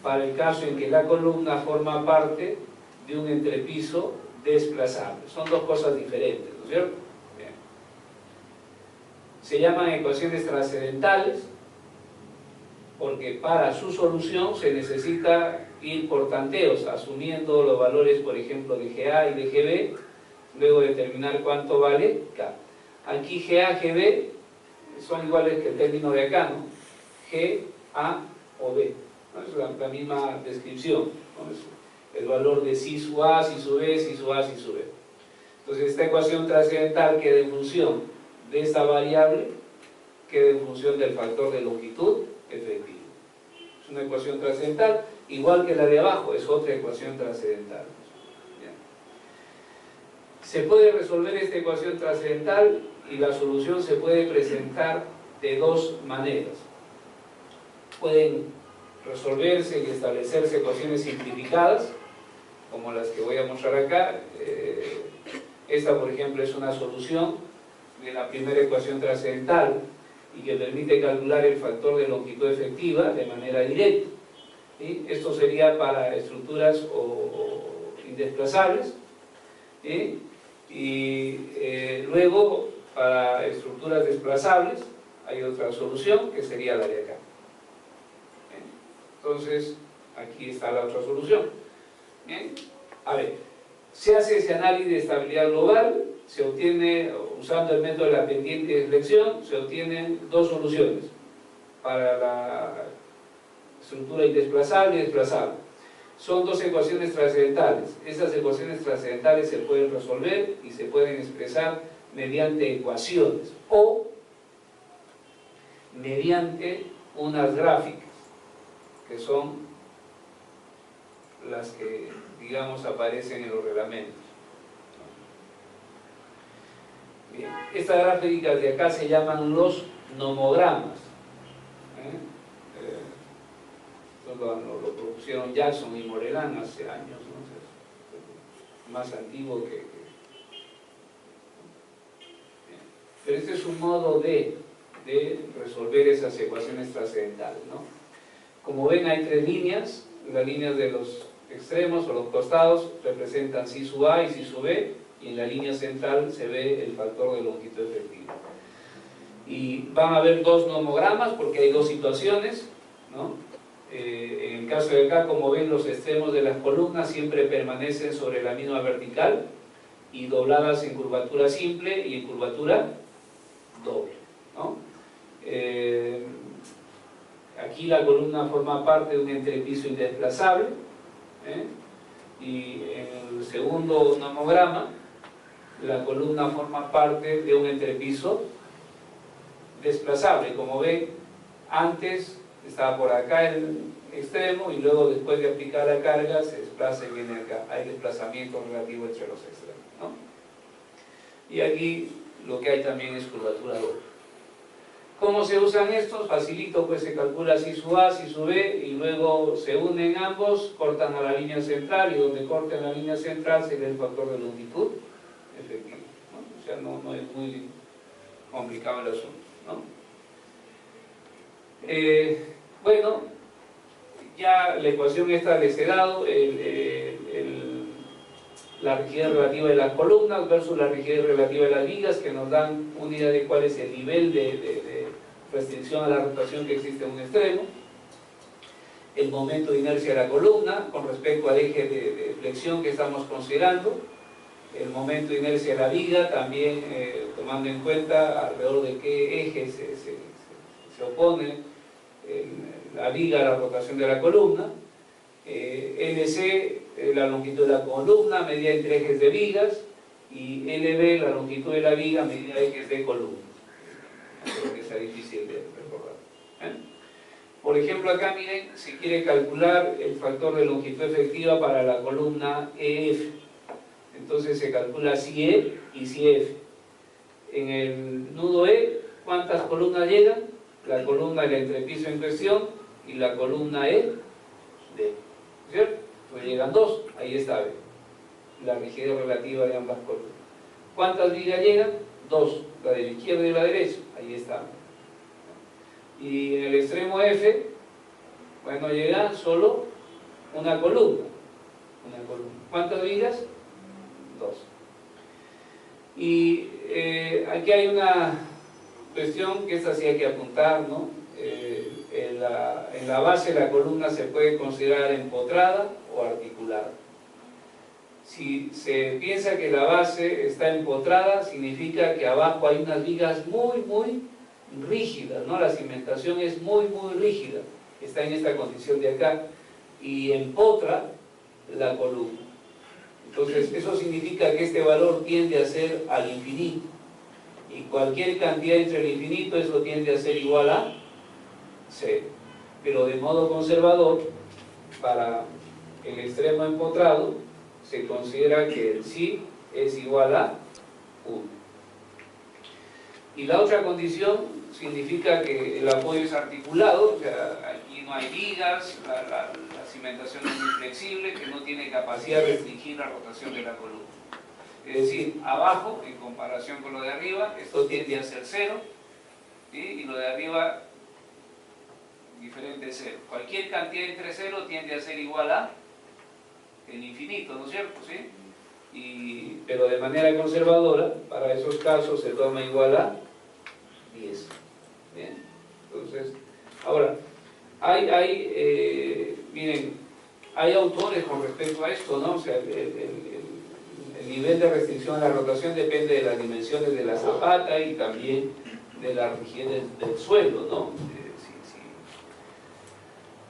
para el caso en que la columna forma parte de un entrepiso desplazable. Son dos cosas diferentes, ¿no es cierto? Bien. Se llaman ecuaciones trascendentales porque para su solución se necesita ir por tanteos, asumiendo los valores, por ejemplo, de GA y de GB, luego determinar cuánto vale K. Aquí GA, GB son iguales que el término de acá, ¿no? G, A o B, ¿no? Es la misma descripción, ¿no? Es el valor de si sub A, si sub B, si sub A, si sub B. Entonces esta ecuación trascendental queda en función de esta variable, queda en función del factor de longitud efectiva. Es una ecuación trascendental, igual que la de abajo, es otra ecuación trascendental. Se puede resolver esta ecuación trascendental y la solución se puede presentar de dos maneras. Pueden resolverse y establecerse ecuaciones simplificadas, como las que voy a mostrar acá. Esta, por ejemplo, es una solución de la primera ecuación trascendental y que permite calcular el factor de longitud efectiva de manera directa. ¿Sí? Esto sería para estructuras indesplazables. ¿Sí? Y luego, para estructuras desplazables, hay otra solución que sería la de acá. Entonces, aquí está la otra solución. Bien, a ver, se hace ese análisis de estabilidad global, se obtiene, usando el método de la pendiente y deflexión, se obtienen dos soluciones para la estructura indesplazable y desplazable. Son dos ecuaciones trascendentales. Esas ecuaciones trascendentales se pueden resolver y se pueden expresar mediante ecuaciones o mediante unas gráficas, que son las que, digamos, aparecen en los reglamentos. Bien. Estas gráficas de acá se llaman los nomogramas. Los menos lo propusieron Jackson y Morelán hace años, ¿no? O sea, es más antiguo que... Pero este es un modo de resolver esas ecuaciones trascendentales, ¿no? Como ven, hay tres líneas. Las líneas de los extremos o los costados representan psi sub A y psi sub B, y en la línea central se ve el factor de longitud efectiva. Y van a haber dos nomogramas porque hay dos situaciones, ¿no? En el caso de acá, como ven, los extremos de las columnas siempre permanecen sobre la misma vertical y dobladas en curvatura simple y en curvatura doble, ¿no? Aquí la columna forma parte de un entrepiso indesplazable, y en el segundo nomograma la columna forma parte de un entrepiso desplazable. Como ven, antes estaba por acá el extremo y luego, después de aplicar la carga, se desplaza y viene acá. Hay desplazamiento relativo entre los extremos, ¿no? Y aquí lo que hay también es curvatura doble. ¿Cómo se usan estos? Facilito, pues se calcula psi sub A, psi sub B, y luego se unen ambos, cortan a la línea central, y donde corten la línea central se ve el factor de longitud efectiva, ¿no? O sea, no es muy complicado el asunto, ¿no? Bueno, ya la ecuación esta les he dado, la rigidez relativa de las columnas versus la rigidez relativa de las vigas, que nos dan una idea de cuál es el nivel de restricción a la rotación que existe en un extremo. El momento de inercia de la columna con respecto al eje de flexión que estamos considerando. El momento de inercia de la viga también, tomando en cuenta alrededor de qué eje se opone la viga a la rotación de la columna. LC, la longitud de la columna medida entre ejes de vigas, y LB, la longitud de la viga medida ejes de columna. No creo que sea difícil de recordar. Por ejemplo, acá miren, se quiere calcular el factor de longitud efectiva para la columna EF. Entonces se calcula psi E y psi F. En el nudo E, ¿cuántas columnas llegan? La columna del entrepiso en cuestión y la columna E de, ¿cierto? Pues llegan dos, ahí está, ¿ve? La rigidez relativa de ambas columnas. ¿Cuántas vigas llegan? Dos, la de la izquierda y la derecha, ahí está. Y en el extremo F, bueno, llega solo una columna. ¿Cuántas vigas? Dos. Y aquí hay una cuestión que esta sí hay que apuntar, ¿no? En la base de la columna se puede considerar empotrada o articulada. Si se piensa que la base está empotrada, significa que abajo hay unas vigas muy, muy rígidas, ¿no? La cimentación es muy, muy rígida, está en esta condición de acá, y empotra la columna. Entonces, eso significa que este valor tiende a ser al infinito, y cualquier cantidad entre el infinito, eso tiende a ser igual a 0. Pero de modo conservador, para el extremo empotrado, se considera que el psi es igual a 1. Y la otra condición significa que el apoyo es articulado, o sea, aquí no hay vigas, la cimentación es muy flexible, que no tiene capacidad de restringir la rotación de la columna. Es decir, abajo, en comparación con lo de arriba, esto tiende a ser 0, ¿sí? Y lo de arriba, diferente de 0. Cualquier cantidad entre 0 tiende a ser igual a el infinito, ¿no es cierto? ¿Sí? Pero de manera conservadora, para esos casos se toma igual a 10. Bien, entonces, ahora, miren, hay autores con respecto a esto, ¿no? O sea, el nivel de restricción a la rotación depende de las dimensiones de la zapata y también de la rigidez del suelo, ¿no?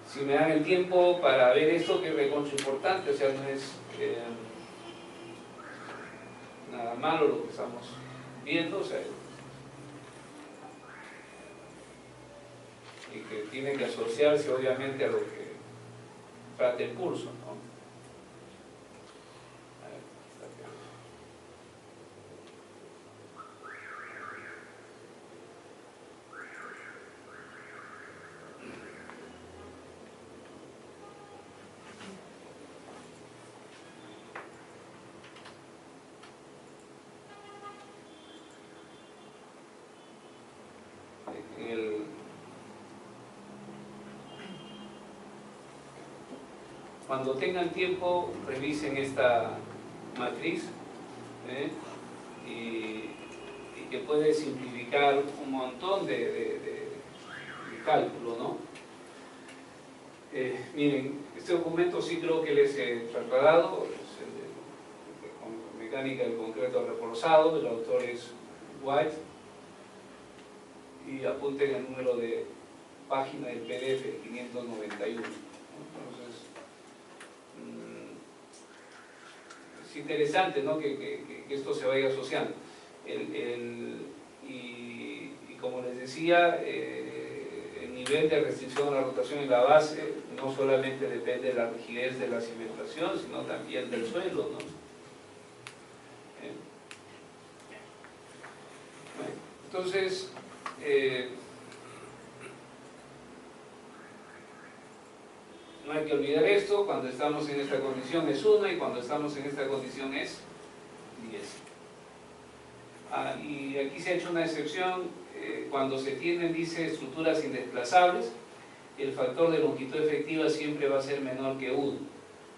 Si me dan el tiempo para ver esto, que es recontra importante, o sea, no es nada malo lo que estamos viendo, o sea, y que tiene que asociarse obviamente a lo que trata el curso, ¿no? cuando tengan tiempo, revisen esta matriz, y que puede simplificar un montón de cálculo, ¿no? Miren, este documento sí creo que les he trasladado, es el de mecánica del concreto reforzado, el autor es White, y apunten el número de página del PDF 591. Entonces, es interesante, ¿no?, que esto se vaya asociando. Y como les decía, el nivel de restricción a la rotación en la base no solamente depende de la rigidez de la cimentación, sino también del suelo, ¿no? Bueno, entonces, no hay que olvidar esto: cuando estamos en esta condición es 1 y cuando estamos en esta condición es 10. Y aquí se ha hecho una excepción: cuando se tienen, dice, estructuras indesplazables, el factor de longitud efectiva siempre va a ser menor que 1,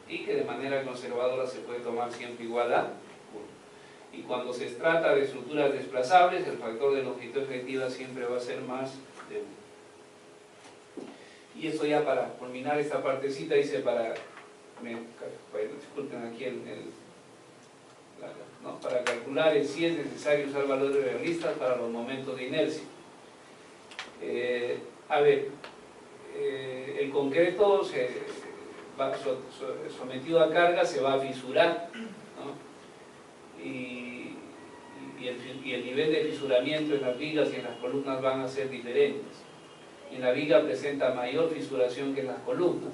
y que de manera conservadora se puede tomar siempre igual a 1. Y cuando se trata de estructuras desplazables, el factor de longitud efectiva siempre va a ser más de 1. Y esto ya para culminar esta partecita, dice disculpen aquí para calcular el si es necesario usar valores realistas para los momentos de inercia. El concreto sometido a carga se va a fisurar, ¿no? Y el nivel de fisuramiento en las vigas y en las columnas van a ser diferentes. En la viga presenta mayor fisuración que en las columnas.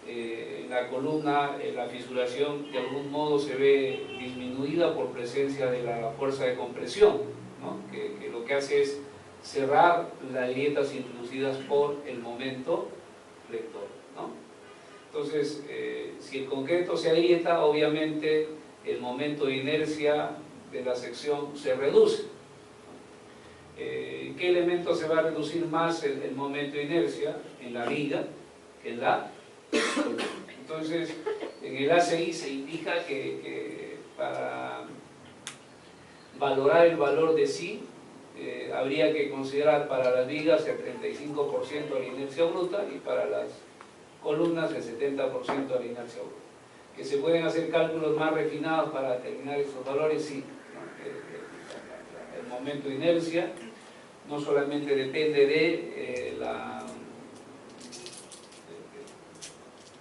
En la columna, la fisuración de algún modo se ve disminuida por presencia de la fuerza de compresión, ¿no?, que lo que hace es cerrar las grietas introducidas por el momento flector, ¿no? Entonces, si el concreto se agrieta, obviamente el momento de inercia de la sección se reduce. ¿Qué elemento se va a reducir más el momento de inercia? En la viga que en la columna. Entonces, en el ACI se indica que para valorar el valor de psi, habría que considerar para las vigas el 35% de la inercia bruta y para las columnas el 70% de la inercia bruta. Que se pueden hacer cálculos más refinados para determinar estos valores, sí, ¿no? El momento de inercia no solamente depende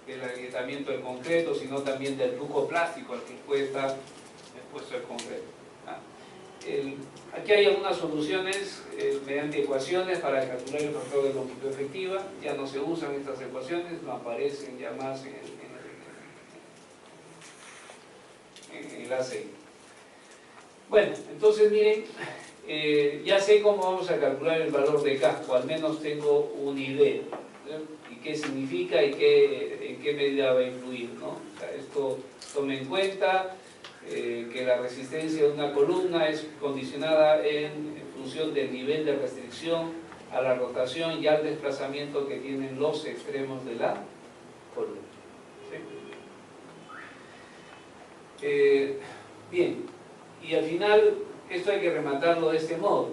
del agrietamiento del concreto, sino también del flujo plástico al que puede estar expuesto el concreto. Aquí hay algunas soluciones mediante ecuaciones para calcular el factor de longitud efectiva. Ya no se usan estas ecuaciones, no aparecen ya más en el ACI. Bueno, entonces miren, ya sé cómo vamos a calcular el valor de K, o al menos tengo una idea, ¿no?, y qué significa y en qué medida va a influir, ¿no? O sea, esto tome en cuenta que la resistencia de una columna es condicionada en función del nivel de restricción a la rotación y al desplazamiento que tienen los extremos de la columna. ¿Sí? Bien, y al final esto hay que rematarlo de este modo.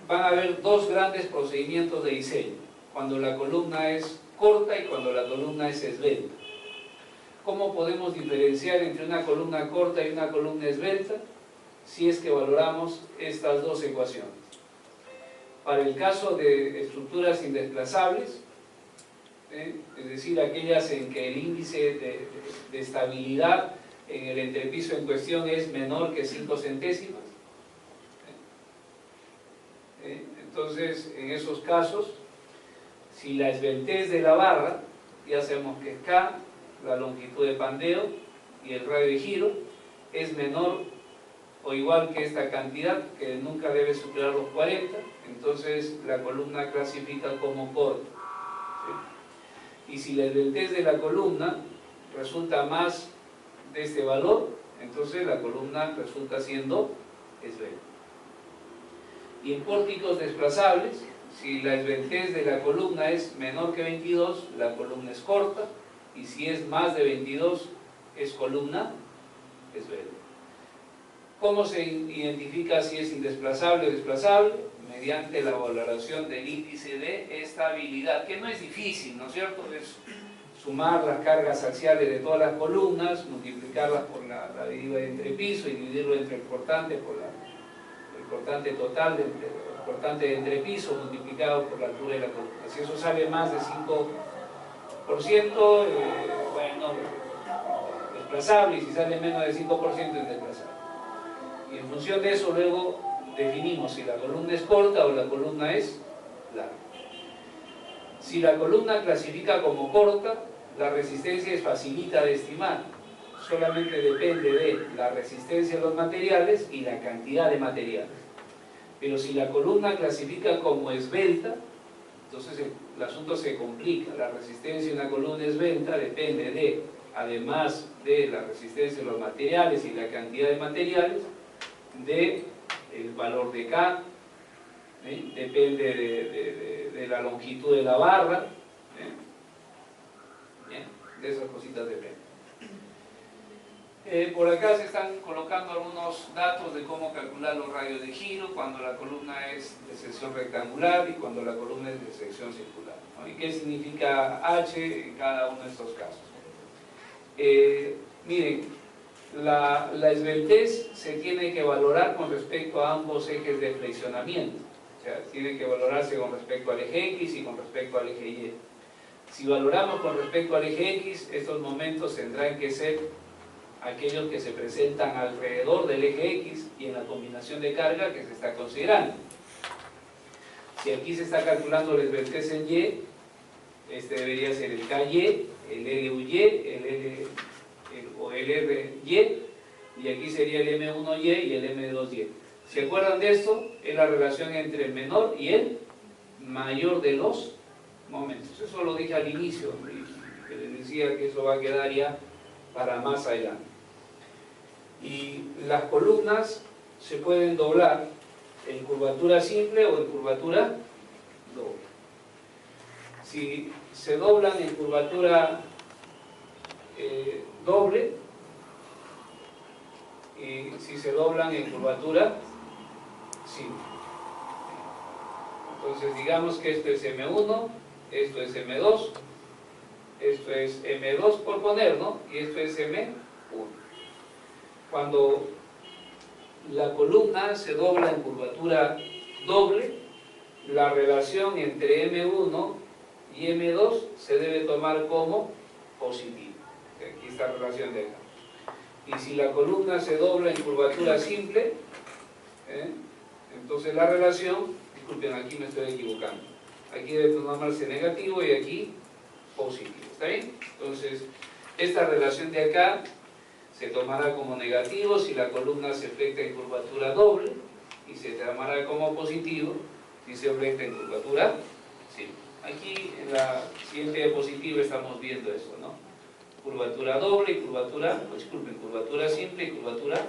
Van a haber dos grandes procedimientos de diseño: cuando la columna es corta y cuando la columna es esbelta. ¿Cómo podemos diferenciar entre una columna corta y una columna esbelta? Si es que valoramos estas dos ecuaciones. Para el caso de estructuras indesplazables, es decir, aquellas en que el índice de estabilidad en el entrepiso en cuestión es menor que 5 centésimas, entonces en esos casos, si la esbeltez de la barra, ya sabemos que es K, la longitud de pandeo y el radio de giro, es menor o igual que esta cantidad, que nunca debe superar los 40, entonces la columna clasifica como corta, ¿sí? Y si la esbeltez de la columna resulta más de este valor, entonces la columna resulta siendo esbelta. Y en pórticos desplazables, Si la esbeltez de la columna es menor que 22, la columna es corta, y si es más de 22, es columna esbelta. ¿Cómo se identifica si es indesplazable o desplazable? Mediante la valoración del índice de estabilidad, que no es difícil, ¿no es cierto? Es sumar las cargas axiales de todas las columnas, multiplicarlas por la deriva de entrepiso y dividirlo entre el cortante por el cortante total, el cortante de entrepiso multiplicado por la altura de la columna. Si eso sale más de 5%, bueno, desplazable, y si sale menos de 5% es desplazable. Y en función de eso luego definimos si la columna es corta o la columna es larga. Si la columna clasifica como corta, la resistencia es facilita de estimar. Solamente depende de la resistencia de los materiales y la cantidad de materiales. Pero si la columna clasifica como esbelta, entonces el asunto se complica. La resistencia de una columna esbelta depende de, además de la resistencia de los materiales y la cantidad de materiales, de el valor de K, depende de la longitud de la barra, de esas cositas depende. Por acá se están colocando algunos datos de cómo calcular los radios de giro cuando la columna es de sección rectangular y cuando la columna es de sección circular, ¿no? ¿Y qué significa H en cada uno de estos casos? Miren, la esbeltez se tiene que valorar con respecto a ambos ejes de flexionamiento. O sea, tiene que valorarse con respecto al eje X y con respecto al eje Y. Si valoramos con respecto al eje X, estos momentos tendrán que ser aquellos que se presentan alrededor del eje X y en la combinación de carga que se está considerando. Si aquí se está calculando la esbeltez en Y, este debería ser el KY, el LUY, o el RY, y aquí sería el M1Y y el M2Y. ¿Se acuerdan de esto? Es la relación entre el menor y el mayor de los momentos. Eso lo dije al inicio, que les decía que eso va a quedar ya para más adelante. Y las columnas se pueden doblar en curvatura simple o en curvatura doble. Si se doblan en curvatura doble, y si se doblan en curvatura simple. Entonces digamos que esto es M1, esto es M2, esto es M2 por poner, ¿no? Y esto es M1. Cuando la columna se dobla en curvatura doble, la relación entre M1 y M2 se debe tomar como positiva. Aquí está la relación de acá. Y si la columna se dobla en curvatura simple, entonces la relación, disculpen, aquí me estoy equivocando, aquí debe tomarse negativo y aquí positivo, ¿está bien? Entonces esta relación de acá se tomará como negativo si la columna se flexa en curvatura doble y se tomará como positivo si se flexa en curvatura simple. Aquí en la siguiente diapositiva estamos viendo eso, ¿no? Curvatura doble y curvatura, disculpen, curvatura simple y curvatura